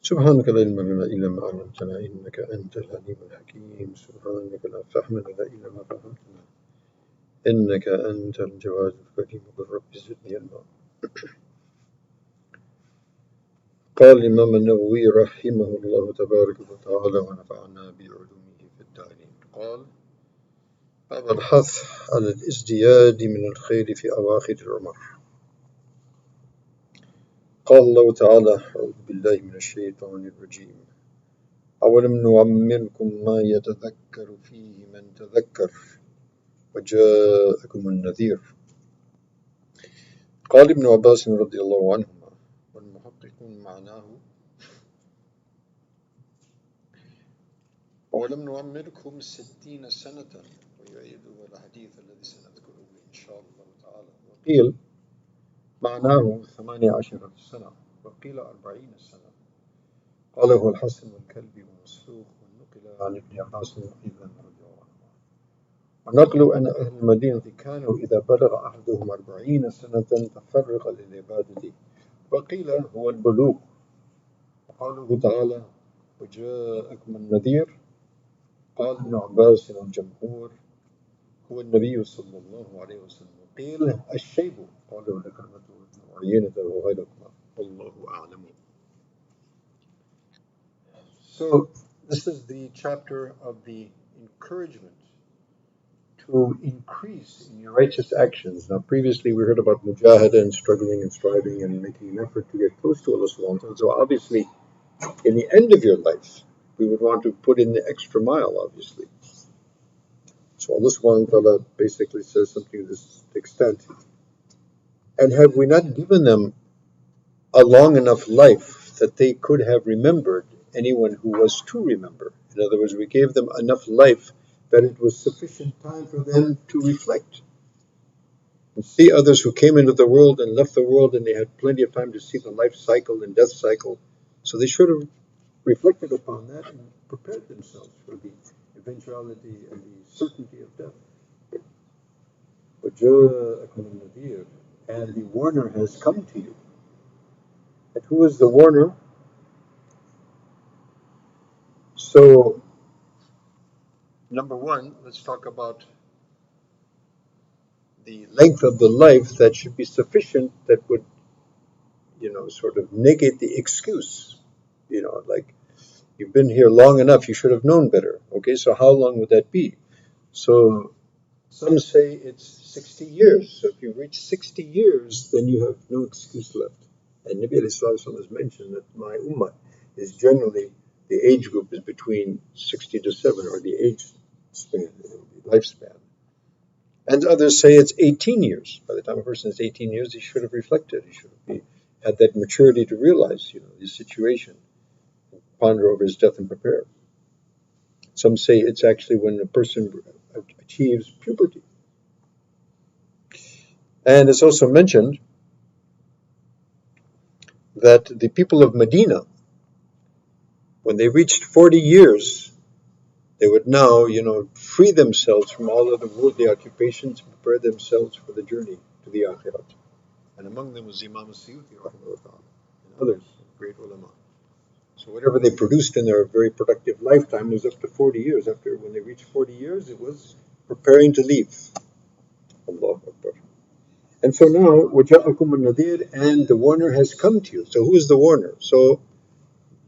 سبحانك لا علم لنا إلا ما علمتنا إنك أنت العليم الحكيم سبحانك لا فهم لنا إلا ما فهمتنا إنك أنت الجواد الكريم قل رب زدني علما. قال الإمام النووي رحمه الله تبارك وتعالى ونفعنا بعلومه في الدارين. قال: باب الحث على الازدياد من الخير في أواخر العمر. قال الله تعالى: أعوذ بالله من الشيطان الرجيم: أولم نعمركم ما يتذكر فيه من تذكر وجاءكم النذير. قال ابن عباس رضي الله عنهما والمحققون معناه: أولم نعمركم 60 سنة، ويعيده الحديث الذي سنذكره إن شاء الله تعالى. وقيل معناه 18 سنة، وقيل 40 سنة. قاله الحسن والكلبي ومسروق، ونقل عن ابن عباس أيضا رضي الله عنه. ونقل أن أهل المدينة كانوا إذا بلغ أحدهم 40 سنة تفرغ للعبادة، وقيل هو البلوغ. وقوله تعالى: وجاءكم النذير، قال ابن عباس والجمهور هو النبي صلى الله عليه وسلم. وقيل الشيب، قاله ذكرته ابن عيينة وغيرهما، والله أعلم. So this is the chapter of the encouragement to increase in your righteous actions. Now previously we heard about mujahada and struggling and striving and making an effort to get close to Allah subhanahu wa ta'ala. So obviously in the end of your life we would want to put in the extra mile, obviously. So Allah subhanahu wa ta'ala basically says something to this extent. And have we not given them a long enough life that they could have remembered anyone who was to remember? In other words, we gave them enough life that it was sufficient time for them to reflect and see others who came into the world and left the world, and they had plenty of time to see the life cycle and death cycle. So they should have reflected upon that and prepared themselves for the eventuality and the certainty of death. And the warner has come to you. And who is the warner? So, number one, let's talk about the length of the life that should be sufficient that would, sort of negate the excuse. Like, you've been here long enough, you should have known better. Okay, so how long would that be? So, some say it's 60 years. So if you reach 60 years, then you have no excuse left. And Nabi alayhi salatu has mentioned that my ummah is generally, the age group is between 60 to 7, or the age span, the lifespan. And others say it's 18 years. By the time a person is 18 years, he should have reflected. He should have had that maturity to realize, his situation, ponder over his death and prepare. Some say it's actually when a person achieves puberty. And it's also mentioned that the people of Medina, when they reached 40 years, they would now, free themselves from all other worldly occupations and prepare themselves for the journey to the Akhirat. And among them was Imam Suyuti and others, great ulama. So whatever they produced in their very productive lifetime was up to 40 years. After, when they reached 40 years, it was preparing to leave. Allahu Akbar. And so now, وَجَاءَكُمُ النَّذِيرُ, and the warner has come to you. So who is the warner? So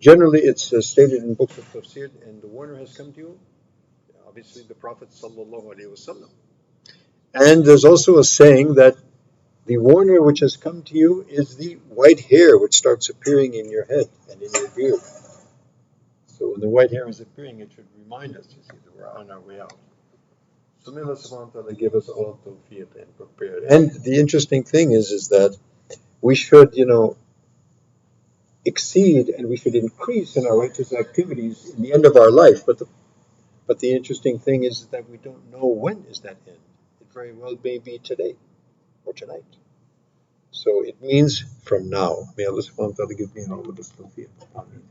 generally it's stated in books of tafsir, and the warner has come to you, obviously the Prophet sallallahu alaihi wasallam. And there's also a saying that the warner which has come to you is the white hair which starts appearing in your head and in your beard. So when the white hair is appearing, it should remind us, that we're on our way out. So may Allah subhanahu wa ta'ala give us all tawfiq and prepared. And the interesting thing is that we should, exceed and we should increase in our righteous activities in the end of our life. But the interesting thing is that we don't know when is that end. It very well may be today or tonight. So it means from now. May Allah subhanahu wa ta'ala give me all of this tawfiq. Ameen.